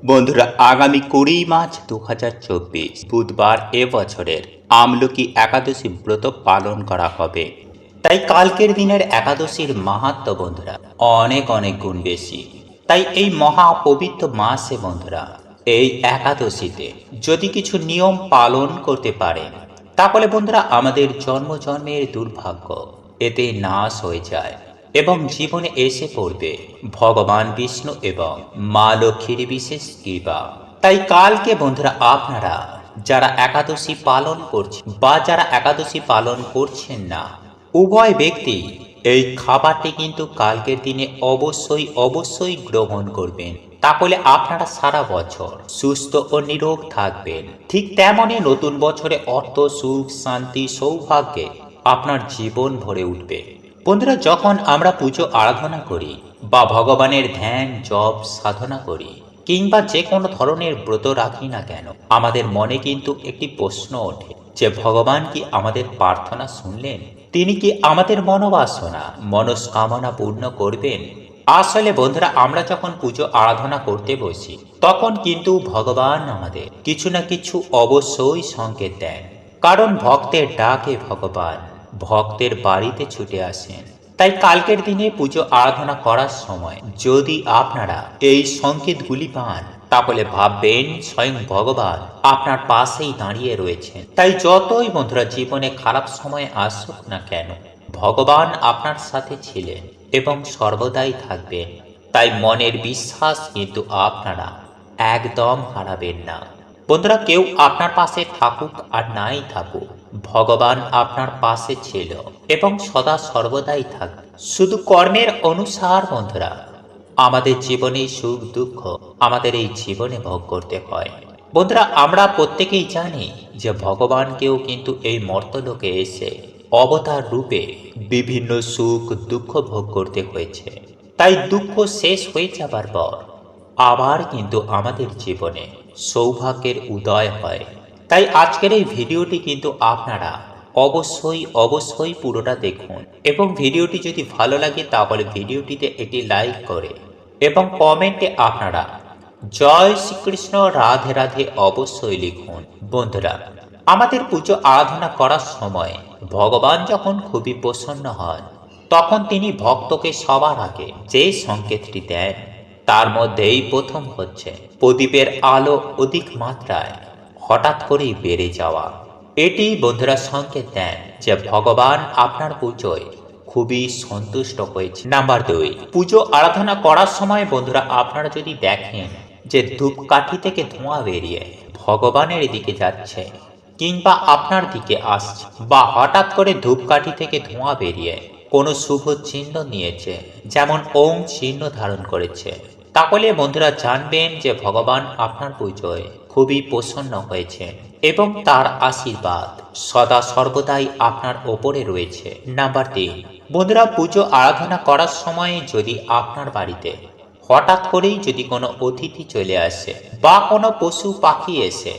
বন্ধুরা, আগামী 20 মার্চ 2024 বুধবার এবছরের আমলকি একাদশী ব্রত পালন করা হবে। তাই কালকের দিনের একাদশীর মাহাত্ম্য বন্ধুরা অনেক অনেক গুণ বেশি। তাই এই মহা পবিত্র মাসে বন্ধুরা এই একাদশীতে যদি কিছু নিয়ম পালন করতে পারেন, তাহলে বন্ধুরা আমাদের জন্ম জন্মের দুর্ভাগ্য এতে নাশ হয়ে যায় এবং জীবনে এসে পড়বে ভগবান বিষ্ণু এবং মা লক্ষ্মীর বিশেষ কৃপা। তাই কালকে বন্ধুরা আপনারা যারা একাদশী পালন করছেন বা যারা একাদশী পালন করছেন না, উভয় ব্যক্তি এই খাবারটি কিন্তু কালকের দিনে অবশ্যই অবশ্যই গ্রহণ করবেন। তাহলে আপনারা সারা বছর সুস্থ ও নিরোগ থাকবেন। ঠিক তেমনই নতুন বছরে অর্থ, সুখ, শান্তি, সৌভাগ্যে আপনার জীবন ভরে উঠবে। বন্ধুরা, যখন আমরা পুজো আরাধনা করি বা ভগবানের ধ্যান জপ সাধনা করি কিংবা যে কোনো ধরনের ব্রত রাখি না কেন, আমাদের মনে কিন্তু একটি প্রশ্ন ওঠে যে ভগবান কি আমাদের প্রার্থনা শুনলেন? তিনি কি আমাদের মনোবাসনা মনস্কামনা পূর্ণ করবেন? আসলে বন্ধুরা, আমরা যখন পুজো আরাধনা করতে বসি তখন কিন্তু ভগবান আমাদের কিছু না কিছু অবশ্যই সংকেত দেন। কারণ ভক্তের ডাকে ভগবান ভক্তের বাড়িতে ছুটে আসেন। তাই কালকের দিনে পুজো আরাধনা করার সময় যদি আপনারা এই সংকেতগুলি পান, তাহলে ভাববেন স্বয়ং ভগবান আপনার পাশেই দাঁড়িয়ে রয়েছেন। তাই যতই বন্ধুরা জীবনে খারাপ সময় আসুক না কেন, ভগবান আপনার সাথে ছিলেন এবং সর্বদাই থাকবেন। তাই মনের বিশ্বাস কিন্তু আপনারা একদম হারাবেন না। বন্ধুরা, কেউ আপনার পাশে থাকুক আর নাই থাকুক, ভগবান আপনার পাশে ছিল এবং সদা সর্বদাই থাকবে। শুধু কর্মের অনুসার বন্ধুরা আমাদের জীবনে সুখ দুঃখ আমাদের এই জীবনে ভোগ করতে হয়। বন্ধুরা, আমরা প্রত্যেকেই জানি যে ভগবানকেও কিন্তু এই মর্তলোকে এসে অবতার রূপে বিভিন্ন সুখ দুঃখ ভোগ করতে হয়েছে। তাই দুঃখ শেষ হয়ে যাবার পর আবার কিন্তু আমাদের জীবনে সৌভাগ্যের উদয় হয়। তাই আজকের এই ভিডিওটি কিন্তু আপনারা অবশ্যই অবশ্যই পুরোটা দেখুন এবং ভিডিওটি যদি ভালো লাগে তাহলে ভিডিওটিতে একটি লাইক করে এবং কমেন্টে আপনারা জয় শ্রীকৃষ্ণ রাধে রাধে অবশ্যই লিখুন। বন্ধুরা, আমাদের পুজো আরাধনা করার সময় ভগবান যখন খুবই প্রসন্ন হন, তখন তিনি ভক্তকে সবার আগে যে সংকেতটি দেন তার মধ্যেই প্রথম হচ্ছে প্রদীপের আলো অধিক মাত্রায় হঠাৎ করেই বেড়ে যাওয়া। এটি বন্ধুরা সংকেত দেন যে ভগবান আপনার পুজোয় খুবই সন্তুষ্ট হয়েছে। নাম্বার 2, পুজো আরাধনা করার সময় বন্ধুরা আপনারা যদি দেখেন যে ধূপকাঠি থেকে ধোঁয়া বেরিয়ে ভগবানের দিকে যাচ্ছে কিংবা আপনার দিকে আসছে, বা হঠাৎ করে ধূপকাঠি থেকে ধোঁয়া বেরিয়ে কোনো শুভ চিহ্ন নিয়েছে, যেমন ওম চিহ্ন ধারণ করেছে, তাহলে বন্ধুরা জানবেন যে ভগবান আপনার পুজোয় খুবই প্রসন্ন হয়েছে এবং তার আশীর্বাদ সদা সর্বদাই আপনার ওপরে রয়েছে। নাম্বার 3, বন্ধুরা পুজো আরাধনা করার সময় যদি আপনার বাড়িতে হঠাৎ করেই যদি কোনো অতিথি চলে আসে বা কোনো পশু পাখি এসে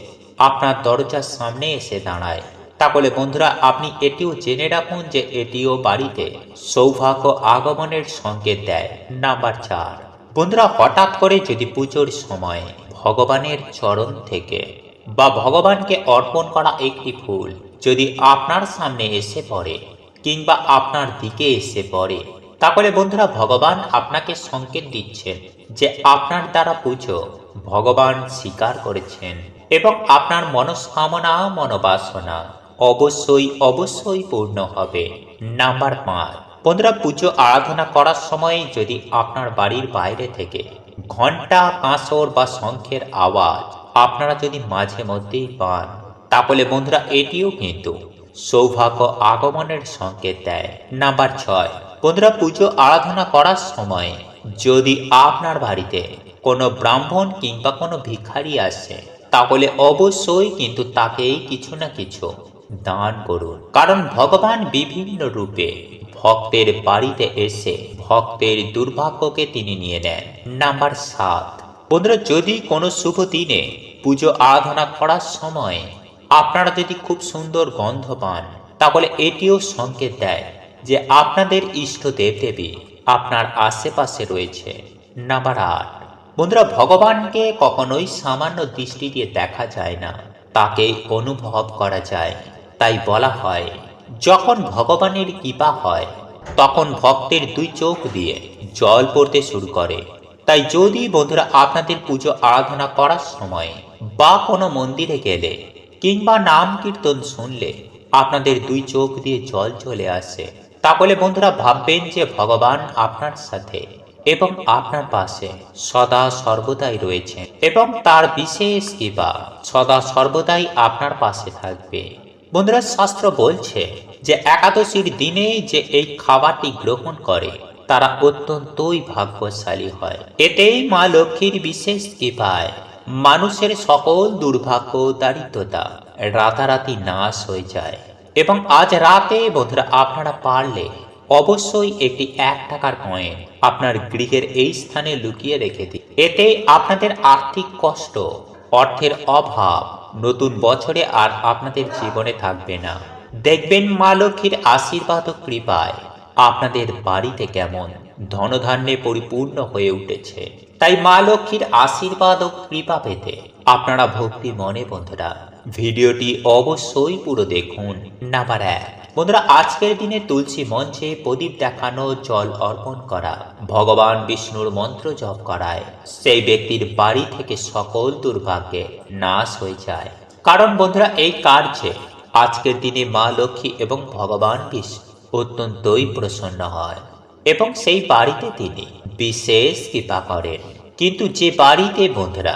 আপনার দরজার সামনে এসে দাঁড়ায়, তাহলে বন্ধুরা আপনি এটিও জেনে রাখুন যে এটিও বাড়িতে সৌভাগ্য আগমনের সংকেত দেয়। নাম্বার 4, বন্ধুরা হঠাৎ করে যদি পুজোর সময় ভগবানের চরণ থেকে বা ভগবানকে অর্পণ করা একটি ফুল যদি আপনার সামনে এসে পড়ে কিংবা আপনার দিকে এসে পড়ে, তাহলে বন্ধুরা ভগবান আপনাকে সংকেত দিচ্ছেন যে আপনার দ্বারা পুজো ভগবান স্বীকার করেছেন এবং আপনার মনস্কামনা মনোবাসনা অবশ্যই অবশ্যই পূর্ণ হবে। নাম্বার 5, বন্ধুরা পুজো আরাধনা করার সময় যদি আপনার বাড়ির বাইরে থেকে ঘন্টা কাঁসর বা শঙ্খের আওয়াজ আপনারা যদি মাঝে মধ্যেই পান, তাহলে বন্ধুরা এটিও কিন্তু সৌভাগ্য আগমনের সংকেত দেয়। নাম্বার 6, বন্ধুরা পুজো আরাধনা করার সময় যদি আপনার বাড়িতে কোনো ব্রাহ্মণ কিংবা কোনো ভিখারি আসে, তাহলে অবশ্যই কিন্তু তাকেই কিছু না কিছু দান করুন, কারণ ভগবান বিভিন্ন রূপে ভক্তের বাড়িতে এসে ভক্তের দুর্ভাগ্যকে তিনি নিয়ে নেন। নাম্বার 7, বন্ধুরা যদি কোনো শুভ দিনে পুজো আরাধনা করার সময় আপনারা যদি খুব সুন্দর গন্ধ পান, তাহলে এটিও সংকেত দেয় যে আপনাদের ইষ্ট দেবদেবী আপনার আশেপাশে রয়েছে। নাম্বার 8, বন্ধুরা, ভগবানকে কখনোই সামান্য দৃষ্টি দিয়ে দেখা যায় না, তাকে অনুভব করা যায়। তাই বলা হয়, যখন ভগবানের কৃপা হয় তখন ভক্তের দুই চোখ দিয়ে জল পড়তে শুরু করে। তাই যদি বন্ধুরা আপনাদের পুজো আরাধনা করার সময় বা কোনো মন্দিরে গেলে কিংবা নাম কীর্তন শুনলে আপনাদের দুই চোখ দিয়ে জল চলে আসে, তাহলে বন্ধুরা ভাববেন যে ভগবান আপনার সাথে এবং আপনার পাশে সদা সর্বদাই রয়েছে এবং তার বিশেষ কৃপা সদা সর্বদাই আপনার পাশে থাকবে। বন্ধুরা, শাস্ত্র বলছে যে একাদশীর দিনে যে এই খাবারটি গ্রহণ করে তারা অত্যন্তই ভাগ্যশালী হয়। এতেই মা লক্ষ্মীর বিশেষ কৃপায় মানুষের সকল দুর্ভাগ্য দারিদ্রতা রাতারাতি নাশ হয়ে যায়। এবং আজ রাতে বন্ধুরা আপনারা পারলে অবশ্যই একটি 1 টাকার কয়েন আপনার গৃহের এই স্থানে লুকিয়ে রেখে দিন। এতে আপনাদের আর্থিক কষ্ট, অর্থের অভাব নতুন বছরে আর আপনাদের জীবনে থাকবে না। দেখবেন মা লক্ষ্মীর আশীর্বাদ ও কৃপায় আপনাদের বাড়িতে কেমন ধনধান্যে পরিপূর্ণ হয়ে উঠেছে। তাই মা লক্ষ্মীর আশীর্বাদ ও কৃপা পেতে আপনারা ভক্তি মনে বন্ধুরা ভিডিওটি অবশ্যই পুরো দেখুন। নাম্বার 1, বন্ধুরা আজকের দিনে তুলসী মঞ্চে প্রদীপ দেখানো, জল অর্পণ করা, ভগবান বিষ্ণুর মন্ত্র জপ করায় সেই ব্যক্তির বাড়ি থেকে সকল দুর্ভাগ্যের নাশ হয়ে যায়। কারণ বন্ধুরা এই কার্যে আজকের দিনে মা লক্ষ্মী এবং ভগবান বিষ্ণু অত্যন্তই প্রসন্ন হয় এবং সেই বাড়িতে তিনি বিশেষ কৃপা করেন। কিন্তু যে বাড়িতে বন্ধুরা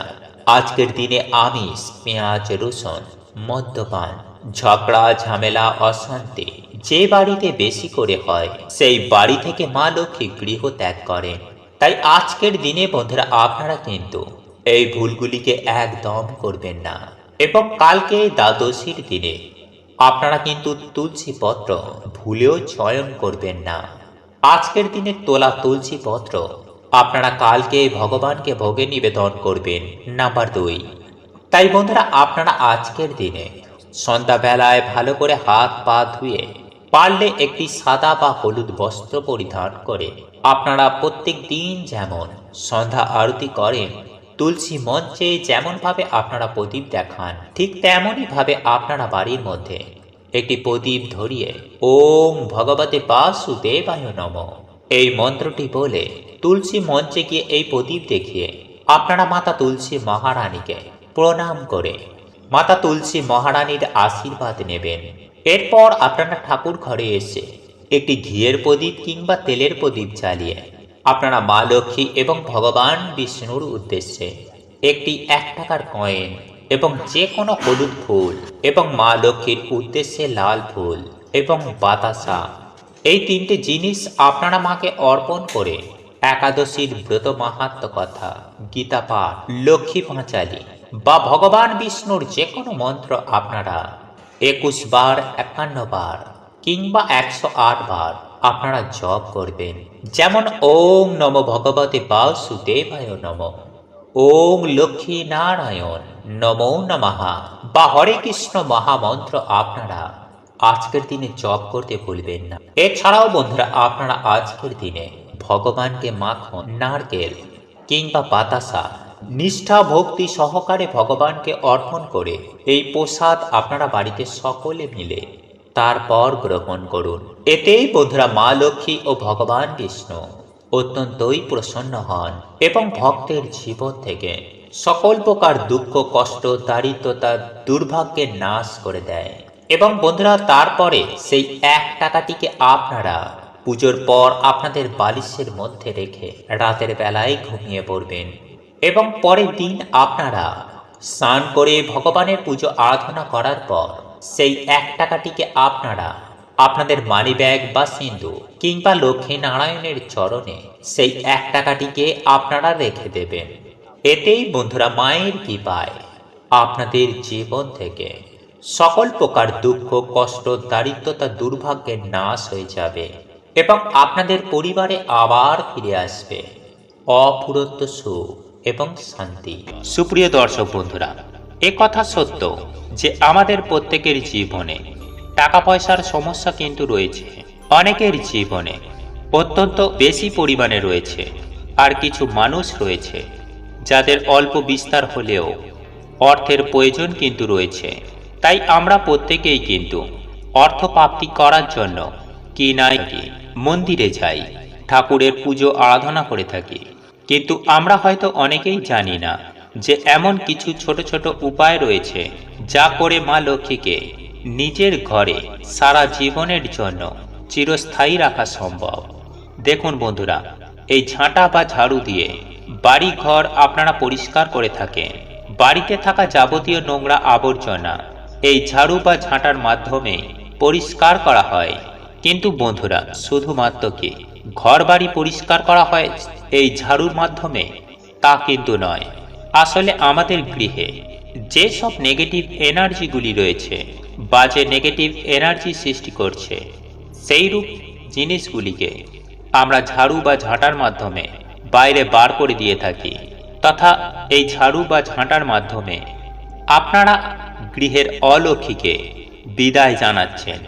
আজকের দিনে আমিষ, পেঁয়াজ, রসুন, মদ্যপান, ঝগড়া ঝামেলা, অশান্তি যে বাড়িতে বেশি করে হয় সেই বাড়ি থেকে মা লক্ষ্মী গৃহ ত্যাগ করেন। তাই আজকের দিনে বন্ধুরা আপনারা কিন্তু এই ভুলগুলিকে একদম করবেন না। এবং কালকে দ্বাদশীর দিনে আপনারা কিন্তু তুলসী পত্র ভুলেও চয়ন করবেন না। আজকের দিনে তোলা তুলসী পত্র আপনারা কালকে ভগবানকে ভোগে নিবেদন করবেন। নাম্বার 2, তাই বন্ধুরা আপনারা আজকের দিনে সন্ধ্যাবেলায় ভালো করে হাত পা ধুয়ে পারলে একটি সাদা বা হলুদ বস্ত্র পরিধান করে আপনারা প্রত্যেক দিন যেমন সন্ধ্যা আরতি করেন, তুলসী মঞ্চে যেমন ভাবে আপনারা প্রদীপ দেখান, ঠিক তেমনই ভাবে আপনারা বাড়ির মধ্যে একটি প্রদীপ ধরিয়ে ওম ভগবতে বাসুদেবায় নমঃ এই মন্ত্রটি বলে তুলসী মঞ্চে গিয়ে এই প্রদীপ দেখিয়ে আপনারা মাতা তুলসী মহারানীকে প্রণাম করে মাতা তুলসী মহারানীর আশীর্বাদ নেবেন। এরপর আপনারা ঠাকুর ঘরে এসে একটি ঘিয়ের প্রদীপ কিংবা তেলের প্রদীপ জ্বালিয়ে আপনারা মা লক্ষ্মী এবং ভগবান বিষ্ণুর উদ্দেশ্যে একটি 1 টাকার কয়েন এবং যে কোনো হলুদ ফুল এবং মা লক্ষ্মীর উদ্দেশ্যে লাল ফুল এবং বাতাসা এই 3টে জিনিস আপনারা মাকে অর্পণ করে একাদশীর ব্রত মাহাত্ম্য কথা, গীতা পাঠ, লক্ষ্মী পাঁচালী বা ভগবান বিষ্ণুর যে কোনো মন্ত্র আপনারা 21 বার, 51 বার কিংবা 108 বার আপনারা জপ করবেন। যেমন ওম নমো ভগবতে বাসুদেবায় নমঃ, ওম লক্ষ্মী নারায়ণ নমো নমঃ বা হরে কৃষ্ণ মহামন্ত্র আপনারা আজকের দিনে জপ করতে ভুলবেন না। এছাড়াও বন্ধুরা আপনারা আজকের দিনে ভগবানকে মাখন, নারকেল কিংবা বাতাসা নিষ্ঠা ভক্তি সহকারে ভগবানকে অর্পণ করে এই প্রসাদ আপনারা বাড়িতে সকলে মিলে তারপর গ্রহণ করুন। এতেই বন্ধুরা মা লক্ষ্মী ও ভগবান বিষ্ণু অত্যন্তই প্রসন্ন হন এবং ভক্তের জীবন থেকে সকল প্রকার দুঃখ, কষ্ট, দারিদ্রতা, দুর্ভাগ্যের নাশ করে দেয়। এবং বন্ধুরা তারপরে সেই 1 টাকাটিকে আপনারা পুজোর পর আপনাদের বালিশের মধ্যে রেখে রাতের বেলায় ঘুমিয়ে পড়বেন এবং পরের দিন আপনারা স্নান করে ভগবানের পুজো আরাধনা করার পর সেই 1 টাকাটিকে আপনারা আপনাদের মানি ব্যাগ বা সিন্ধু কিংবা লক্ষ্মী নারায়ণের চরণে সেই 1 টাকাটিকে আপনারা রেখে দেবেন। এতেই বন্ধুরা মায়ের কৃপায় আপনাদের জীবন থেকে সকল প্রকার দুঃখ, কষ্ট, দারিদ্রতা, দুর্ভাগ্যের নাশ হয়ে যাবে এবং আপনাদের পরিবারে আবার ফিরে আসবে অফুরন্ত সুখ এবং শান্তি। সুপ্রিয় দর্শক বন্ধুরা, এ কথা সত্য যে আমাদের প্রত্যেকের জীবনে টাকা পয়সার সমস্যা কিন্তু রয়েছে। অনেকের জীবনে অত্যন্ত বেশি পরিমাণে রয়েছে, আর কিছু মানুষ রয়েছে যাদের অল্প বিস্তার হলেও অর্থের প্রয়োজন কিন্তু রয়েছে। তাই আমরা প্রত্যেকেই কিন্তু অর্থ প্রাপ্তি করার জন্য কি নাই মন্দিরে যাই, ঠাকুরের পুজো আরাধনা করে থাকি। কিন্তু আমরা হয়তো অনেকেই জানি না যে এমন কিছু ছোট ছোট উপায় রয়েছে যা করে মা লক্ষ্মীকে নিজের ঘরে সারা জীবনের জন্য চিরস্থায়ী রাখা সম্ভব। দেখুন বন্ধুরা, এই ঝাঁটা বা ঝাড়ু দিয়ে বাড়ি ঘর আপনারা পরিষ্কার করে থাকেন। বাড়িতে থাকা যাবতীয় নোংরা আবর্জনা এই ঝাড়ু বা ঝাঁটার মাধ্যমে পরিষ্কার করা হয়। কিন্তু বন্ধুরা, শুধুমাত্র কি ঘর বাড়ি পরিষ্কার করা হয় এই ঝাড়ুর মাধ্যমে? তা কিন্তু নয়। আসলে আমাদের গৃহে যেসব নেগেটিভ এনার্জিগুলি রয়েছে, বাজে নেগেটিভ এনার্জি সৃষ্টি করছে, সেইরূপ জিনিসগুলিকে আমরা ঝাড়ু বা ঝাঁটার মাধ্যমে বাইরে বার করে দিয়ে থাকি। তথা এই ঝাড়ু বা ঝাঁটার মাধ্যমে আপনারা গৃহের অলক্ষ্মীকে বিদায় জানাচ্ছেন।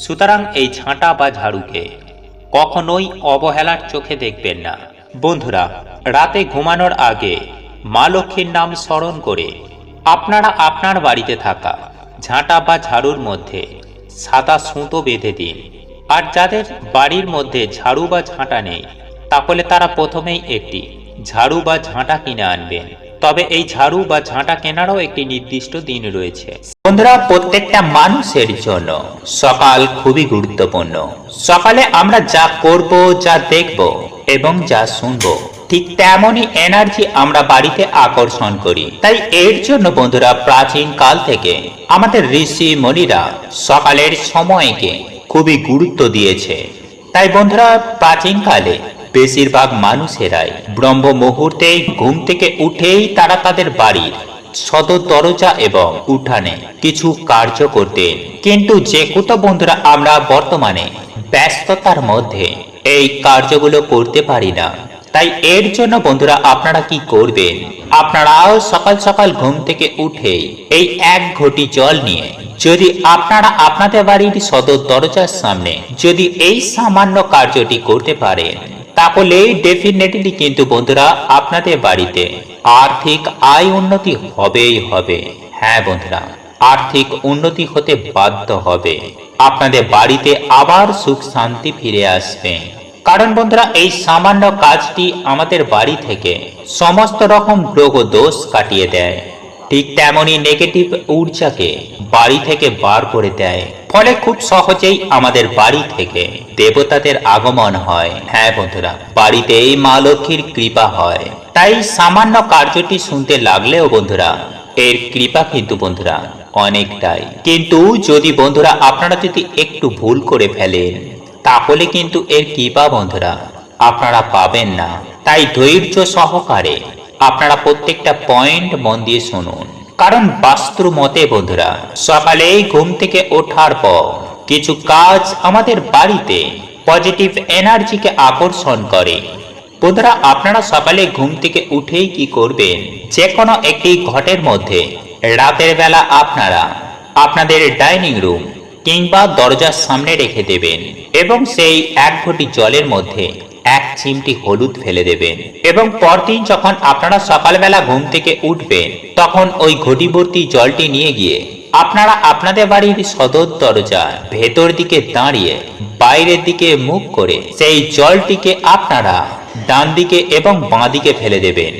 সুতরাং এই ঝাঁটা বা ঝাড়ুকে কখনোই অবহেলার চোখে দেখবেন না। বন্ধুরা, রাতে ঘুমানোর আগে মা লক্ষ্মীর নাম স্মরণ করে আপনারা আপনার বাড়িতে থাকা ঝাঁটা বা ঝাড়ুর মধ্যে সাদা সুতো বেঁধে দিন। আর যাদের বাড়ির মধ্যে ঝাড়ু বা ঝাঁটা নেই, তাহলে তারা প্রথমেই একটি ঝাড়ু বা ঝাঁটা কিনে আনবেন। তবে এই ঝাড়ু বা ঝাঁটা কেনারও একটি নির্দিষ্ট দিন রয়েছে। বন্ধুরা, প্রত্যেকটা মানুষের জন্য সকাল খুবই গুরুত্বপূর্ণ। সকালে আমরা যা করব, যা দেখব এবং যা শুনব, ঠিক তেমনই এনার্জি আমরা বাড়িতে আকর্ষণ করি। তাই এর জন্য বন্ধুরা, প্রাচীন কাল থেকে আমাদের ঋষি মুনিরা সকালের সময়কে খুবই গুরুত্ব দিয়েছে। তাই বন্ধুরা, প্রাচীনকালে বেশিরভাগ মানুষেরাই ব্রহ্ম মুহূর্তে ঘুম থেকে উঠেই তারা তাদের বাড়ির সদর দরজা এবং উঠানে কিছু কার্য করতেন। কিন্তু যেহেতু বন্ধুরা আমরা বর্তমানে ব্যস্ততার মধ্যে এই কার্যগুলো করতে পারি না, তাই এর জন্য বন্ধুরা আপনারা কি করবেন, আপনারাও সকাল সকাল ঘুম থেকে উঠেই এই এক ঘটি জল নিয়ে যদি আপনারা আপনাদের বাড়ির সদর দরজার সামনে যদি এই সামান্য কার্যটি করতে পারেন, তাহলে ডেফিনেটলি কিন্তু বন্ধুরা আপনাদের বাড়িতে আর্থিক আয় উন্নতি হবেই হবে। হ্যাঁ বন্ধুরা, আর্থিক উন্নতি হতে বাধ্য হবে। আপনাদের বাড়িতে আবার সুখ শান্তি ফিরে আসবে। কারণ বন্ধুরা, এই সামান্য কাজটি আমাদের বাড়ি থেকে সমস্ত রকম গ্রহ দোষ কাটিয়ে দেয়। ঠিক তেমনি নেগেটিভ ঊর্জাকে বাড়ি থেকে বার করে দেয়। ফলে খুব সহজেই আমাদের বাড়ি থেকে দেবতাদের আগমন হয়। হ্যাঁ বন্ধুরা, বাড়িতেই মা লক্ষ্মীর কৃপা হয়। তাই সামান্য কার্যটি শুনতে লাগলেও বন্ধুরা এর কৃপা কিন্তু বন্ধুরা অনেকটাই। কিন্তু যদি বন্ধুরা আপনারা যদি একটু ভুল করে ফেলেন, তাহলে কিন্তু এর কৃপা বন্ধুরা আপনারা পাবেন না। তাই ধৈর্য সহকারে আপনারা প্রত্যেকটা পয়েন্ট মন দিয়ে শুনুন। কারণ বাস্তু মতে বন্ধুরা, সকালে ঘুম থেকে ওঠার পর কিছু কাজ আমাদের বাড়িতে পজিটিভ এনার্জিকে আকর্ষণ করে। বন্ধুরা, আপনারা সকালে ঘুম থেকে উঠেই কি করবেন, যে কোনো একটি ঘটের মধ্যে রাতের বেলা আপনারা আপনাদের ডাইনিং রুম কিংবা দরজার সামনে রেখে দেবেন এবং সেই এক ঘটি জলের মধ্যে এক চিমটি হলুদ ফেলে দেবেন। এবং পরদিন যখন আপনারা সকালবেলা ঘুম থেকে উঠবেন, তখন ওই ঘটিভর্তি জলটি নিয়ে গিয়ে আপনারা আপনাদের বাড়ির সদর দরজা ভেতর দিকে দাঁড়িয়ে বাইরের দিকে মুখ করে সেই জলটিকে আপনারা ডান দিকে এবং বাঁ দিকে ফেলে দেবেন।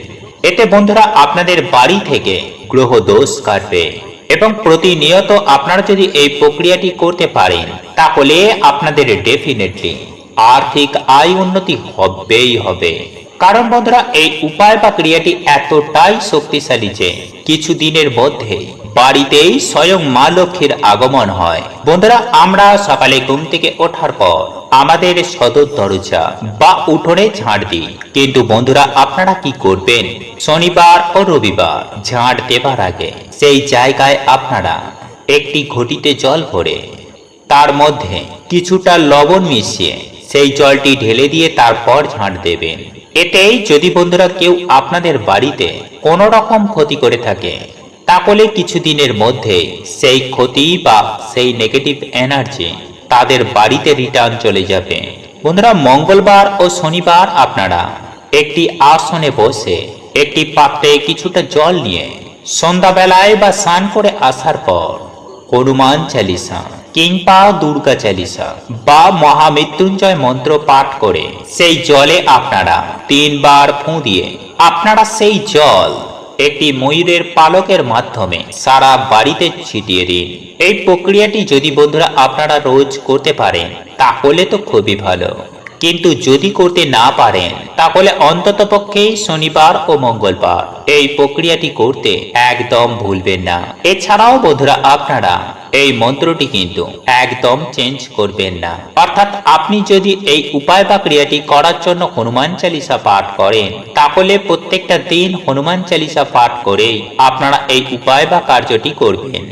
এতে বন্ধুরা আপনাদের বাড়ি থেকে গ্রহ দোষ কাটবে। এবং প্রতিনিয়ত আপনারা যদি এই প্রক্রিয়াটি করতে পারেন, তাহলে আপনাদের ডেফিনেটলি আর্থিক আয় উন্নতি হবেই হবে। কারণ বন্ধুরা এই উপায় বা ক্রিয়াটি এতটাই শক্তিশালী যে কিছুদিনের মধ্যে বাড়িতেই স্বয়ং মা লক্ষ্মীর আগমন হয়। বন্ধুরা, আমরা সকালে ঘুম থেকে ওঠার পর আমাদের সদর দরজা বা উঠোনে ঝাড় দিই। কিন্তু বন্ধুরা আপনারা কি করবেন, শনিবার ও রবিবার ঝাড় দেবার আগে সেই জায়গায় আপনারা একটি ঘটিতে জল ভরে তার মধ্যে কিছুটা লবণ মিশিয়ে সেই জলটি ঢেলে দিয়ে তারপর ঝাঁট দেবেন। এতেই যদি বন্ধুরা কেউ আপনাদের বাড়িতে কোনো রকম ক্ষতি করে থাকে, তাহলে কিছুদিনের মধ্যে সেই ক্ষতি বা সেই নেগেটিভ এনার্জি তাদের বাড়িতে রিটার্ন চলে যাবে। বন্ধুরা, মঙ্গলবার ও শনিবার আপনারা একটি আসনে বসে একটি পাত্রে কিছুটা জল নিয়ে সন্ধ্যাবেলায় বা স্নান করে আসার পর হনুমান চালিসা কিংবা দুর্গা চালিসা বা মহামৃত্যুঞ্জয় মন্ত্র পাঠ করে সেই জলে আপনারা 3 বার ফুঁ দিয়ে আপনারা সেই জল একটি ময়ূরের পালকের মাধ্যমে সারা বাড়িতে ছিটিয়ে দিন। এই প্রক্রিয়াটি যদি বন্ধুরা আপনারা রোজ করতে পারেন তাহলে তো খুবই ভালো, কিন্তু যদি করতে না পারেন তাহলে অন্ততপক্ষে শনিবার ও মঙ্গলবার এই প্রক্রিয়াটি করতে একদম ভুলবেন না। এছাড়াও বন্ধুরা আপনারা এই মন্ত্রটি কিন্তু একদম চেঞ্জ করবেন না, অর্থাৎ আপনি যদি এই উপায় বা ক্রিয়াটি করার জন্য হনুমান চালিসা পাঠ করেন তাহলে প্রত্যেকটা দিন হনুমান চালিসা পাঠ করেই আপনারা এই উপায় বা কার্যটি করবেন।